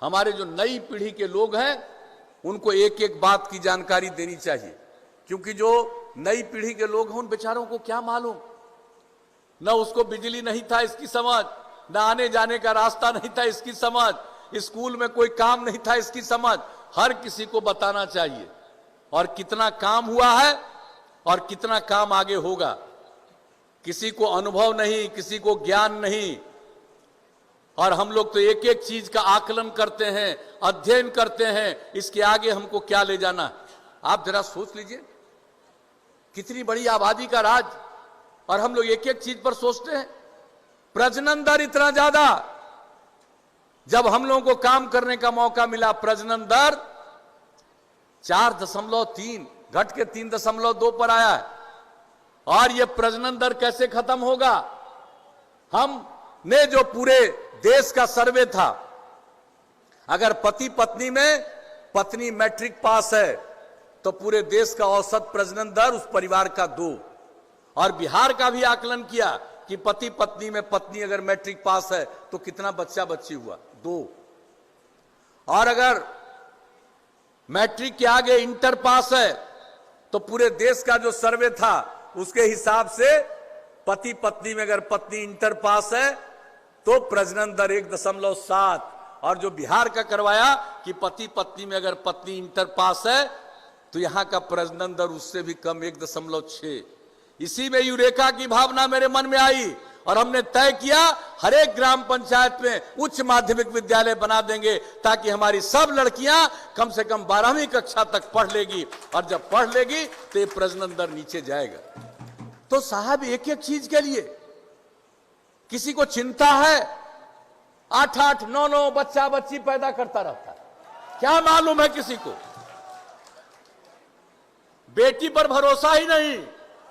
हमारे जो नई पीढ़ी के लोग हैं उनको एक एक बात की जानकारी देनी चाहिए, क्योंकि जो नई पीढ़ी के लोग हैं उन बेचारों को क्या मालूम, न उसको बिजली नहीं था इसकी समझ, न आने जाने का रास्ता नहीं था इसकी समझ, स्कूल में कोई काम नहीं था इसकी समझ। हर किसी को बताना चाहिए और कितना काम हुआ है और कितना काम आगे होगा। किसी को अनुभव नहीं, किसी को ज्ञान नहीं, और हम लोग तो एक एक चीज का आकलन करते हैं, अध्ययन करते हैं, इसके आगे हमको क्या ले जाना। आप जरा सोच लीजिए, कितनी बड़ी आबादी का राज, और हम लोग एक एक चीज पर सोचते हैं। प्रजनन दर इतना ज्यादा, जब हम लोगों को काम करने का मौका मिला प्रजनन दर 4.3 घट के 3.2 पर आया है। और यह प्रजनन दर कैसे खत्म होगा? हमने जो पूरे देश का सर्वे था, अगर पति पत्नी में पत्नी मैट्रिक पास है तो पूरे देश का औसत प्रजनन दर उस परिवार का 2, और बिहार का भी आकलन किया कि पति पत्नी में पत्नी अगर मैट्रिक पास है तो कितना बच्चा बच्ची हुआ, 2। और अगर मैट्रिक के आगे इंटर पास है तो पूरे देश का जो सर्वे था उसके हिसाब से पति पत्नी में अगर पत्नी इंटर पास है तो प्रजनन दर 1.7, और जो बिहार का करवाया कि पति पत्नी में अगर पत्नी इंटर पास है तो यहां का प्रजनन दर उससे भी कम 1.6। इसी में यूरेका की भावना मेरे मन में आई और हमने तय किया हर एक ग्राम पंचायत में उच्च माध्यमिक विद्यालय बना देंगे, ताकि हमारी सब लड़कियां कम से कम 12वीं कक्षा तक पढ़ लेगी, और जब पढ़ लेगी तो ये प्रजनन दर नीचे जाएगा। तो साहब एक एक चीज के लिए किसी को चिंता है, 8-8, 9-9 बच्चा बच्ची पैदा करता रहता है, क्या मालूम है किसी को? बेटी पर भरोसा ही नहीं,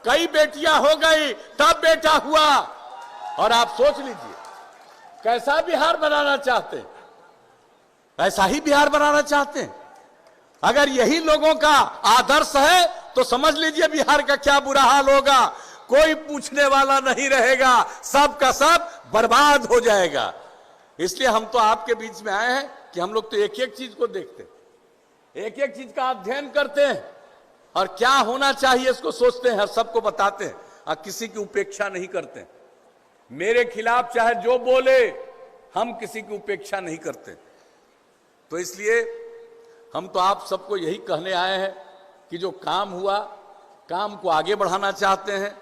कई बेटियां हो गई तब बेटा हुआ। और आप सोच लीजिए कैसा बिहार बनाना चाहते हैं, ऐसा ही बिहार बनाना चाहते हैं। अगर यही लोगों का आदर्श है तो समझ लीजिए बिहार का क्या बुरा हाल होगा। कोई पूछने वाला नहीं रहेगा, सब का सब बर्बाद हो जाएगा। इसलिए हम तो आपके बीच में आए हैं कि हम लोग तो एक एक चीज को देखते हैं, एक एक चीज का अध्ययन करते हैं और क्या होना चाहिए इसको सोचते हैं, सबको बताते हैं और किसी की उपेक्षा नहीं करते। मेरे खिलाफ चाहे जो बोले, हम किसी की उपेक्षा नहीं करते। तो इसलिए हम तो आप सबको यही कहने आए हैं कि जो काम हुआ, काम को आगे बढ़ाना चाहते हैं,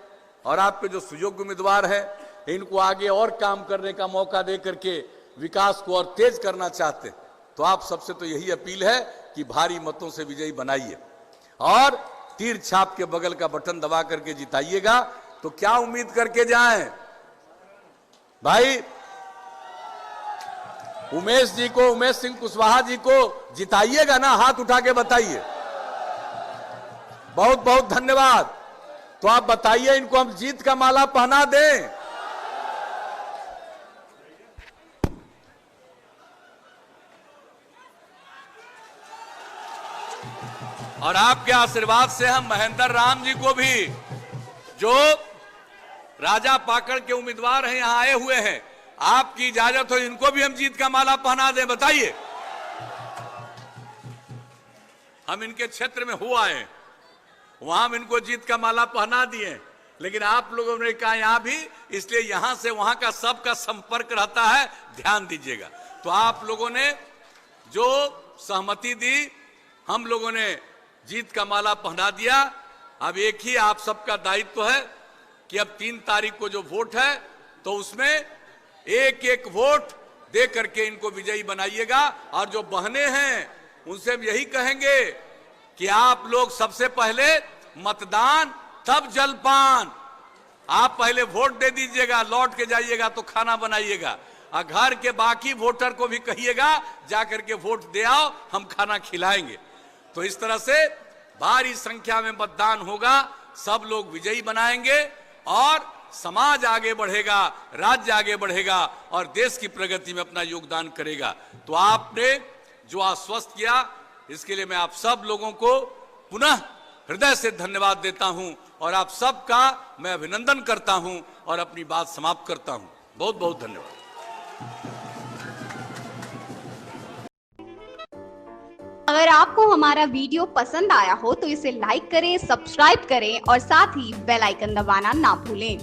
और आपके जो सुयोग्य उम्मीदवार हैं इनको आगे और काम करने का मौका दे करके विकास को और तेज करना चाहते हैं। तो आप सबसे तो यही अपील है कि भारी मतों से विजयी बनाइए और तीर छाप के बगल का बटन दबा करके जिताइएगा। तो क्या उम्मीद करके जाएं भाई? उमेश जी को, उमेश सिंह कुशवाहा जी को जिताइएगा ना? हाथ उठा के बताइए। बहुत बहुत धन्यवाद। तो आप बताइए, इनको हम जीत का माला पहना दें। और आपके आशीर्वाद से हम महेंद्र राम जी को भी, जो राजा पाकड़ के उम्मीदवार हैं, यहां आए हुए हैं, आपकी इजाजत हो इनको भी हम जीत का माला पहना दें? बताइए। हम इनके क्षेत्र में हो आए, वहां हम इनको जीत का माला पहना दिए, लेकिन आप लोगों ने कहा यहां भी, इसलिए यहां से वहां का सबका संपर्क रहता है, ध्यान दीजिएगा। तो आप लोगों ने जो सहमति दी, हम लोगों ने जीत का माला पहना दिया। अब एक ही आप सबका दायित्व है कि अब 3 तारीख को जो वोट है तो उसमें एक एक वोट दे करके इनको विजयी बनाइएगा। और जो बहने हैं उनसे हम यही कहेंगे कि आप लोग सबसे पहले मतदान तब जलपान, आप पहले वोट दे दीजिएगा, लौट के जाइएगा तो खाना बनाइएगा, और घर के बाकी वोटर को भी कहिएगा जाकर के वोट दे आओ, हम खाना खिलाएंगे। तो इस तरह से भारी संख्या में मतदान होगा, सब लोग विजयी बनाएंगे और समाज आगे बढ़ेगा, राज्य आगे बढ़ेगा और देश की प्रगति में अपना योगदान करेगा। तो आपने जो आश्वस्त किया, इसके लिए मैं आप सब लोगों को पुनः हृदय से धन्यवाद देता हूं और आप सबका मैं अभिनंदन करता हूं और अपनी बात समाप्त करता हूं। बहुत बहुत धन्यवाद। अगर आपको हमारा वीडियो पसंद आया हो तो इसे लाइक करें, सब्सक्राइब करें और साथ ही बेल आइकन दबाना ना भूलें।